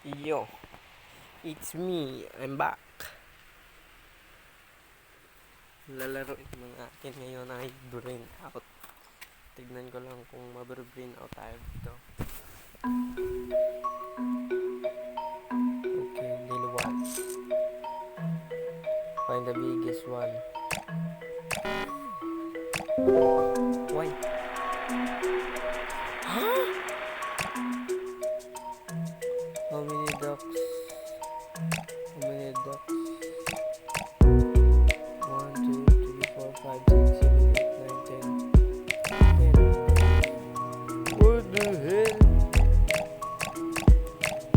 Yo, it's me. I'm back. Lalaro ng akin ngayon ay brain out. Tignan ko lang kung mabre-brain out tayo dito. Okay, little one. Find the biggest one. Why? Huh? How many ducks? How many ducks? 1, 2, 3, 4, 5, 6, 7, 8, 9, 10. 10. What the hell?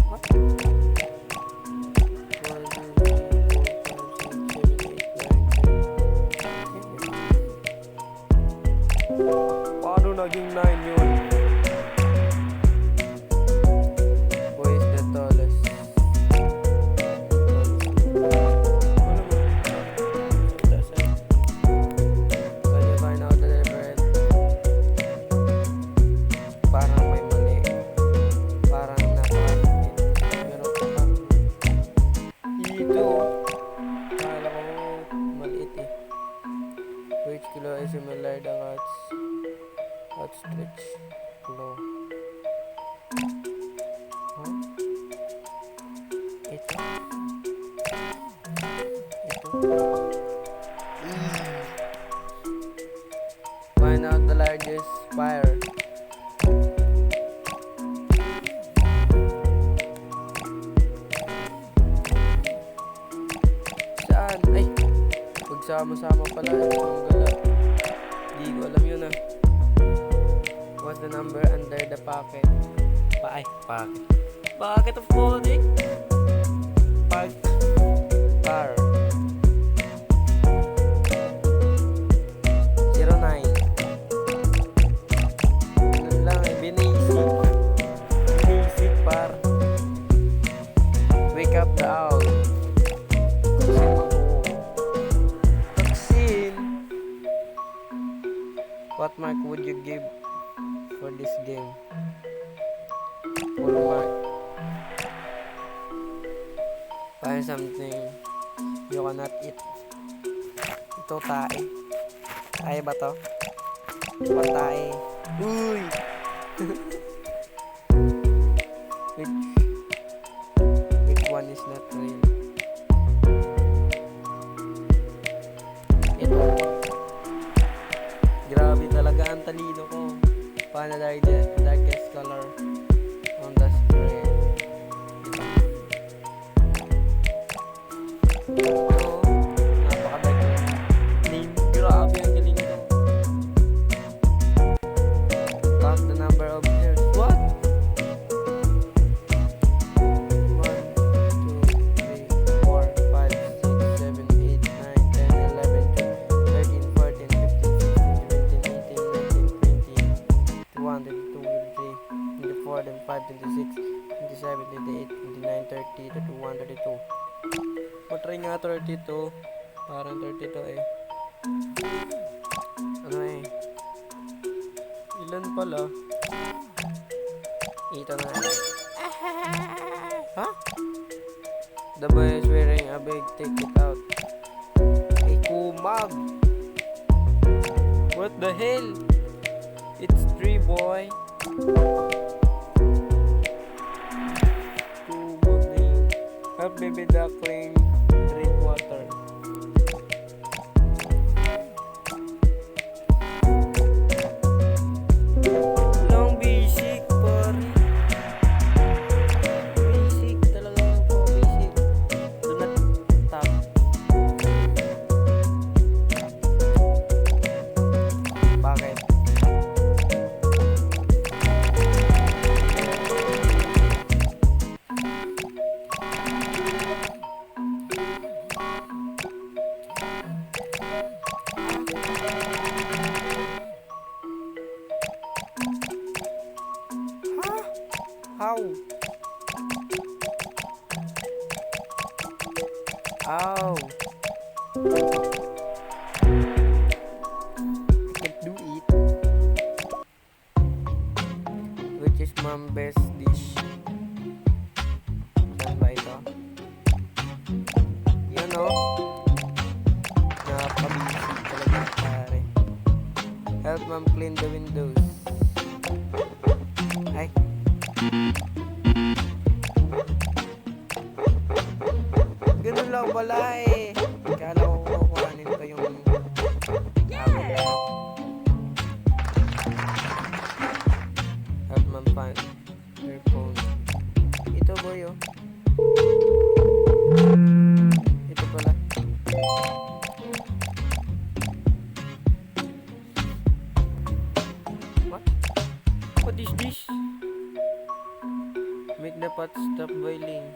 What? 1, 2, 3, 4, 5, 6, 7, 8, 9, 10. Paano naging 9 yun? Who is the tallest? Can you find out the difference? Parang may mali. Parang napakapit. Pero parang dito. Akala ko maliit eh. Which kilo is similar the outstretch claw? Huh? Ito. Find out the largest spire. Saan? Ay! Pagsama-sama pala. Ang gala. Di ko alam yun ah. What's the number under the pocket? Pocket. Pocket of clothing? Bar. 09. Ganun lang eh. Basic par. Wake up the owl. Vaccine. What mark would you give for this game? Full mark. Find something you cannot eat. Ito tae. Tae ba to? Ito tae. Uy! which one is not real? Ito. Grabe talaga ang talino ko. Find the darkest color on the screen. Ito. Napaka-dark name. Grabe ang galing ko. Count the number of hairs. What? 1, 2, 3, 4, 5, 6, 7, 8, 9, 10, 11, 12, 13, 14, 15, 16, 17, 18, 19, 20, 21, 22, 23, 24, 25, 26, 27, 28, 29, 30, 31, 32. Matry nga 32. Parang 32 eh. Ano eh? Ilan pala? Ito na. Huh? The boy is wearing a big ticket out. Ay, kumag! What the hell? It's 3, boy. Kumag na yun. Help baby duckling drink water. Long basic, pare. Basic talaga po, basic. Do not tap. Bakit? How? Ow. I can't do it. Which is mom's best dish? ma'am clean the windows. Ay. Ganun lang pala eh. Kala ko kukuhanin pa yung help ma'am find her phone. Ito boy oh. Ito pala. What? What is this? Make the pot stop boiling.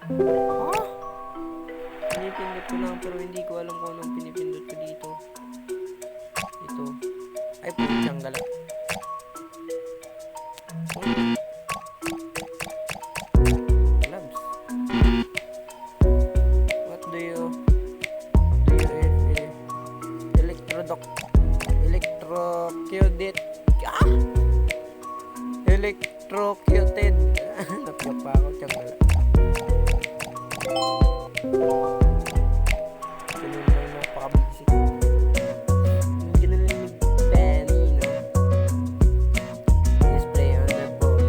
Huh? Pinipindot ko lang pero hindi ko alam kung anong pinipindot ko dito. Ito. Ay, putyang gala. Labs. What do you electrocuted? Ah! Electrocuted. Napiyap pa ako, tiyang gala. Ganun lang napaka-basic. Ganun lang yung penny, no? Display on the phone.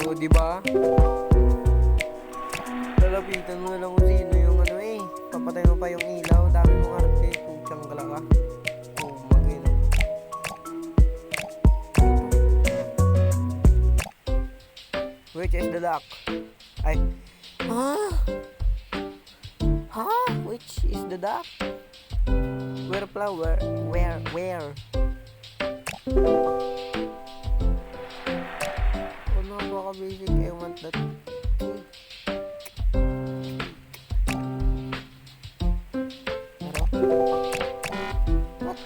O, diba? Lalapitan mo na lang kung sino yung ano eh. Papatay mo pa yung ilaw. Dami mong arte. Putyang gala ka. Oh, magino. Which is the lock? Ay. Huh? Huh? Which is the duck? Where flower? Where? Oh, napaka-basic. I want that. Pero? What?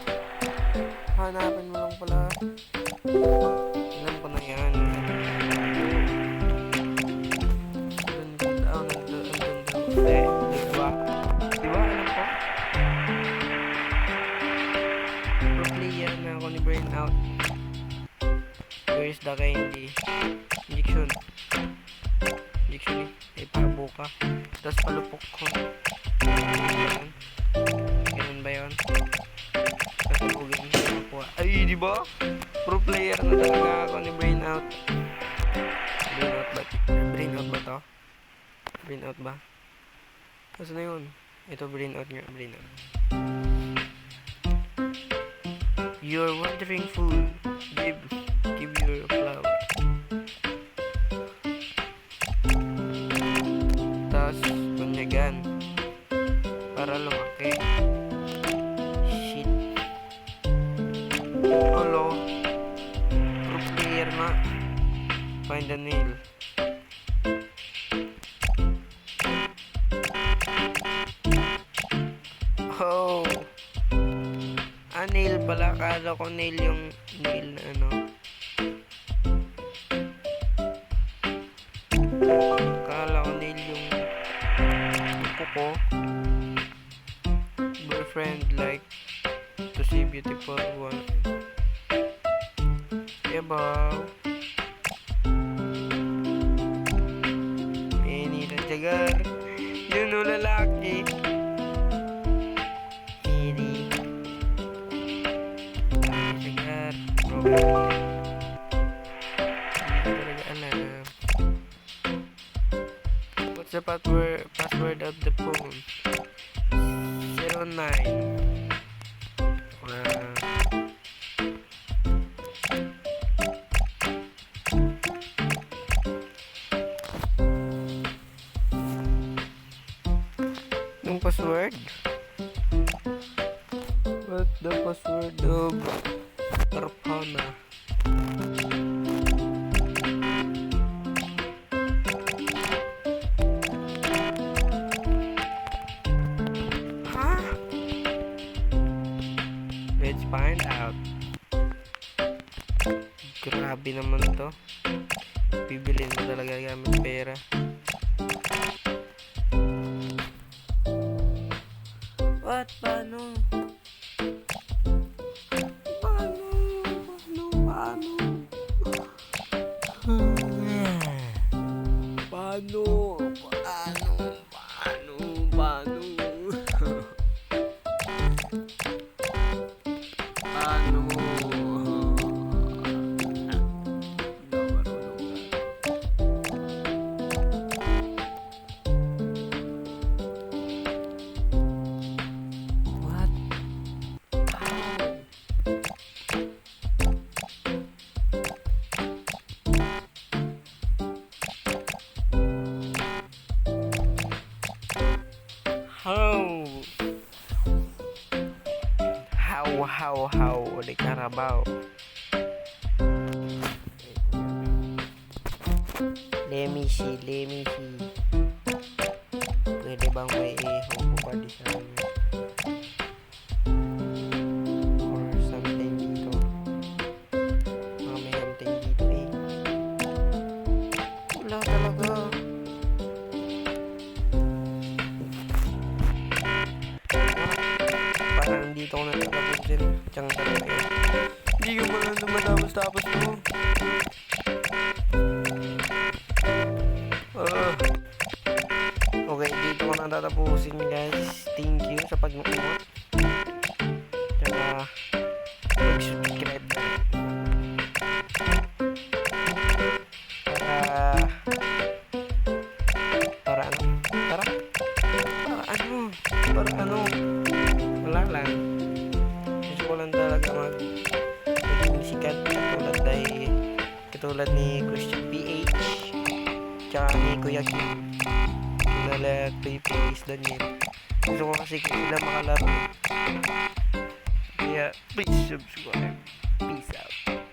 Hanapin mo lang pala. Alam ko na yan. Diba? Alam ko? Pro player na ako ni Burnout. Where is the candy? Injection eh. Ay, pabuka. Tapos palupok ko. Ganun ba yun? Tapos pagugin ko nakuha. Ay, diba? Pro player na talaga ako ni Burnout. Burnout ba to? Burnout ba? Kasi na yun. Ito, Burnout nga. Burnout. You're wandering fool. Give your flower. Tapos, bunyagan. Para lumaki. Shit. Hello. Pro player na. Find a nail. Oh. Nail pala. Akala ko nail yung nail na ano. Akala ko nail yung kuko. Boyfriend like to see beautiful one. Yabaw. Ini na jagar. Yun o lalaki. What's the password of the phone? 09. Yung password? the password of Arpana. Huh? Let's find out. Grabe naman to. Bibilin mo talaga gamit pera. What? Paano? Paano? Paano? Paano? Paano? Paano? What? How? How? Ulit Carabao. Let me see. Pwede bang may hubad sa kanya? Or something dito. May something dito eh. Wala talaga. Parang dito ko natatapos din. Tiyang talaga yun. Hindi ko pa lang matapos to. Okay, dito ko natatapusin guys. Thank you sa pag-nood. Tsaka mag-subscribe na rin. Para ano? Wala lang. Gusto ko lang talaga maging sikat katulad ni Christian PH tsaka ni Kuya Kim. Nala Kuya Daniel. Gusto ko kasi sila makalaro. Kaya please subscribe. Peace out.